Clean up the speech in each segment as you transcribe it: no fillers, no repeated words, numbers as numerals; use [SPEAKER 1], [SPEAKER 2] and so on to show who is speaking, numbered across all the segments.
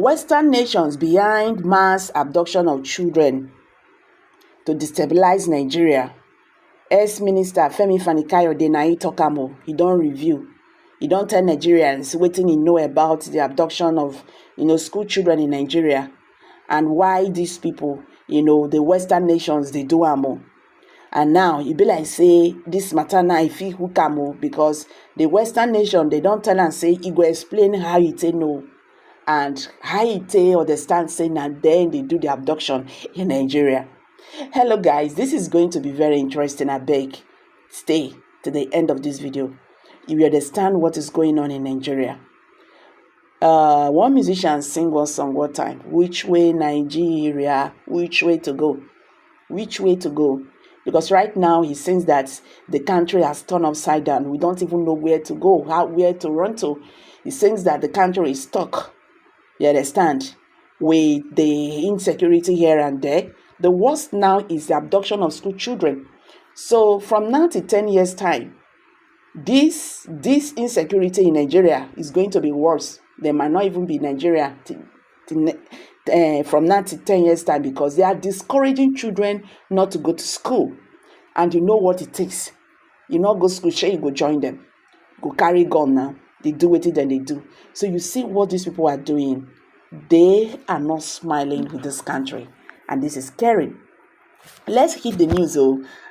[SPEAKER 1] Western nations behind mass abduction of children to destabilize Nigeria. Ex-Minister Femi Fani-Kayode na he talk am o. He don review. He don tell Nigerians wetin he know about the abduction of school children in Nigeria and why these people, the Western nations, dey do am o. And now e be like say this matter now e fit hook am o, because the Western nation they don tell am say e go explain how e take know and how e take understand say na then they do the abduction in Nigeria. Hello guys, this is going to be very interesting. Abeg, stay to the end of this video if you understand what is going on in Nigeria. One musician sing one song one time, which way Nigeria, which way to go, which way to go, because right now he sings that the country has turned upside down. We don't even know where to go, where to run to. He sings that the country is stuck, you understand, with the insecurity here and there. The worst now is the abduction of school children. So from now to 10 years time, this insecurity in Nigeria is going to be worse. There might not even be Nigeria from now to 10 years time, because they are discouraging children not to go to school. And you know what it takes. You not go to school, sure you go join them. Go carry gun now. They do what then they do. So you see what these people are doing. They are not smiling with this country. And this is scary. Let's hit the news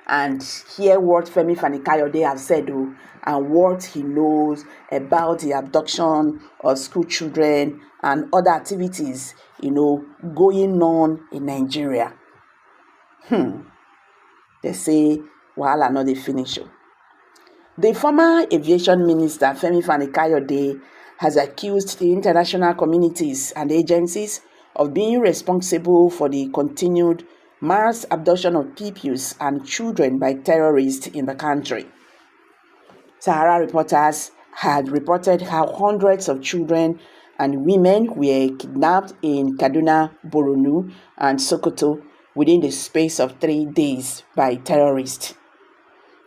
[SPEAKER 1] and hear what Femi Fani-Kayode have said and what he knows about the abduction of school children and other activities, going on in Nigeria. They say, wahala no dey finish. The former aviation minister, Femi Fani-Kayode, has accused the international communities and agencies of being responsible for the continued mass abduction of pupils and children by terrorists in the country. Sahara reporters had reported how hundreds of children and women were kidnapped in Kaduna, Borno, and Sokoto within the space of 3 days by terrorists.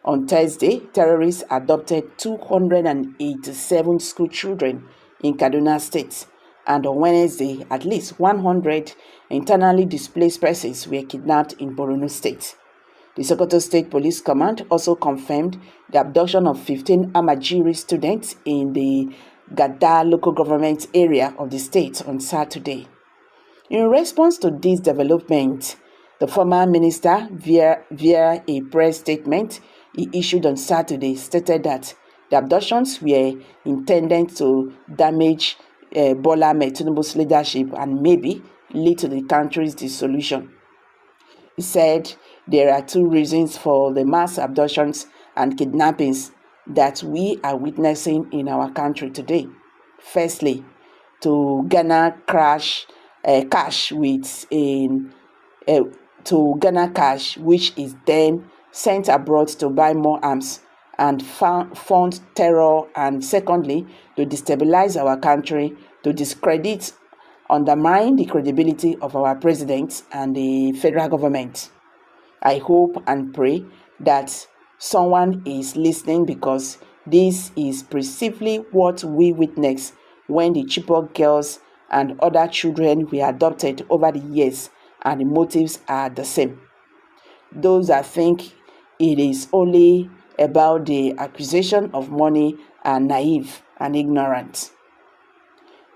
[SPEAKER 1] On Thursday, terrorists abducted 287 school children in Kaduna State, and on Wednesday, at least 100 internally displaced persons were kidnapped in Borno State. The Sokoto State Police Command also confirmed the abduction of 15 Amajiri students in the Gada local government area of the state on Saturday. In response to this development, the former minister, via a press statement he issued on Saturday, stated that the abductions were intended to damage Bola Ahmed Tinubu's leadership and maybe lead to the country's dissolution. He said there are two reasons for the mass abductions and kidnappings that we are witnessing in our country today. Firstly, to garner cash, which is then sent abroad to buy more arms and fund terror, and secondly, to destabilize our country, to discredit, undermine the credibility of our president and the federal government. I hope and pray that someone is listening, because this is precisely what we witnessed when the Chibok girls and other children were adopted over the years, and the motives are the same. Those that think it is only about the acquisition of money are naive and ignorant.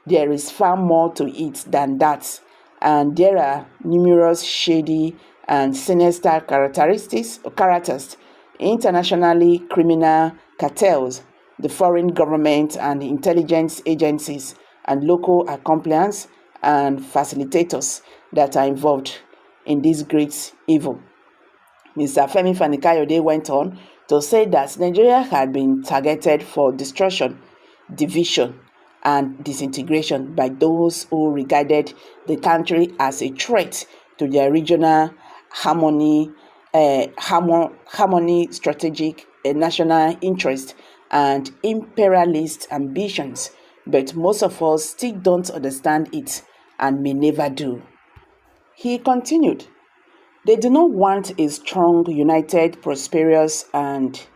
[SPEAKER 1] There is far more to it than that, and there are numerous shady and sinister characters, internationally criminal cartels, the foreign government and intelligence agencies, and local accomplices and facilitators that are involved in this great evil. Mr. Femi Fani-Kayode went on to say that Nigeria had been targeted for destruction, division, and disintegration by those who regarded the country as a threat to their regional harmony, strategic, national interest, and imperialist ambitions. But most of us still don't understand it and may never do. He continued, they do not want a strong, united, prosperous, and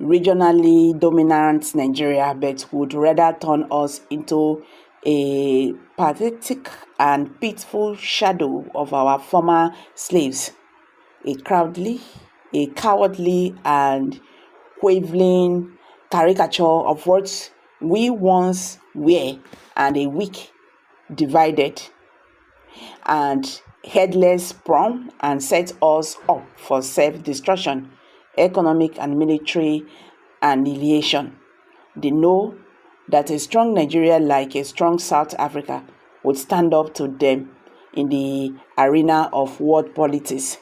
[SPEAKER 1] regionally dominant Nigeria, but would rather turn us into a pathetic and pitiful shadow of our former slaves, a cowardly and quavering caricature of what we once were, and a weak, divided, and headless prone and set us up for self-destruction, economic and military annihilation. They know that a strong Nigeria, like a strong South Africa, would stand up to them in the arena of world politics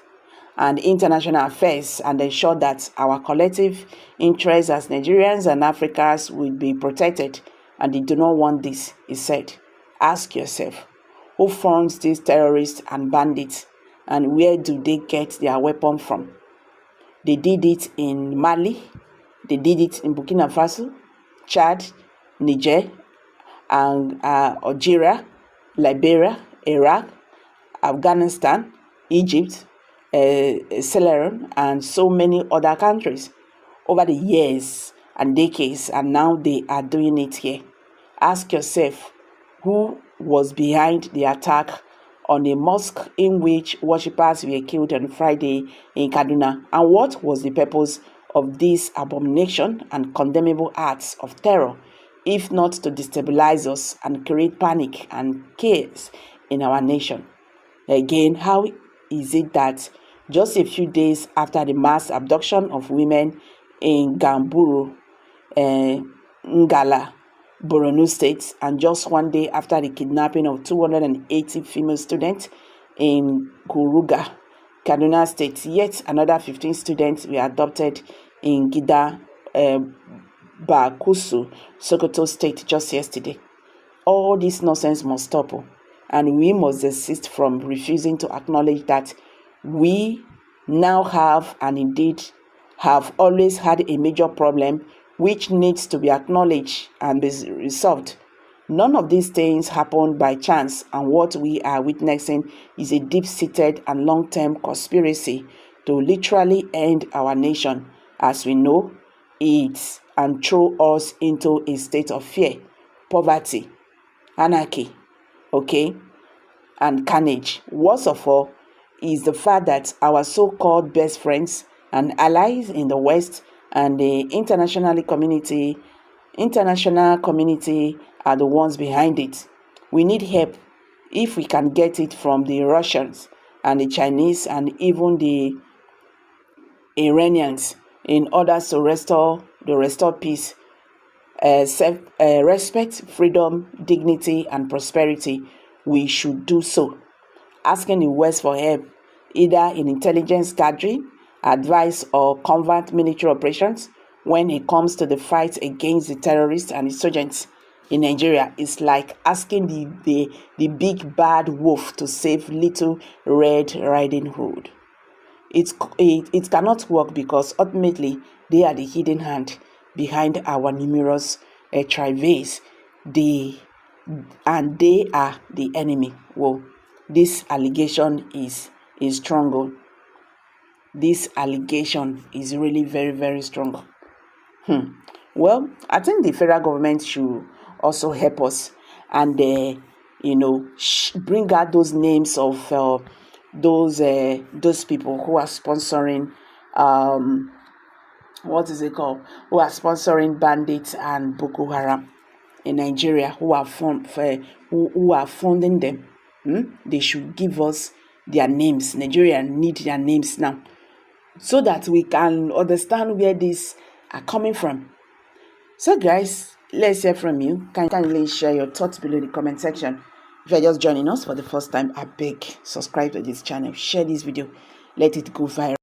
[SPEAKER 1] and international affairs and ensure that our collective interests as Nigerians and Africans will be protected. And they do not want this, he said. Ask yourself, who funds these terrorists and bandits, and where do they get their weapon from? They did it in Mali, they did it in Burkina Faso, Chad, Niger, and Algeria, Liberia, Iraq, Afghanistan, Egypt, Sierra, and so many other countries over the years and decades, and now they are doing it here. Ask yourself, who was behind the attack on a mosque in which worshippers were killed on Friday in Kaduna, and what was the purpose of this abomination and condemnable acts of terror, if not to destabilize us and create panic and chaos in our nation? Again, how is it that just a few days after the mass abduction of women in Gamburu, Ngala, Borno State, and just one day after the kidnapping of 280 female students in Kuruga, Kaduna State, yet another 15 students were adopted in Gida, Bakusu, Sokoto State just yesterday? All this nonsense must stop, and we must desist from refusing to acknowledge that we now have, and indeed have always had, a major problem which needs to be acknowledged and be resolved. None of these things happened by chance, and what we are witnessing is a deep-seated and long-term conspiracy to literally end our nation as we know it and throw us into a state of fear, poverty, anarchy, and carnage. Worst of all is the fact that our so-called best friends and allies in the West and the international community are the ones behind it. We need help. If we can get it from the Russians and the Chinese and even the Iranians, in order to restore peace, respect, freedom, dignity, and prosperity, we should do so. Asking the West for help, either in intelligence gathering, advice, or covert military operations when it comes to the fight against the terrorists and insurgents in Nigeria, is like asking the big bad wolf to save Little Red Riding Hood. It cannot work, because ultimately they are the hidden hand behind our numerous travails. They are the enemy. Well, this allegation is strong. This allegation is really very, very strong. Well, I think the federal government should also help us and bring out those names of those people who are sponsoring who are sponsoring bandits and Boko Haram in Nigeria, who are funding them. They should give us their names. Nigeria need their names now, so that we can understand where these are coming from. So guys, let's hear from you. Kindly share your thoughts below in the comment section. If you're just joining us for the first time, I beg, subscribe to this channel, share this video, let it go viral.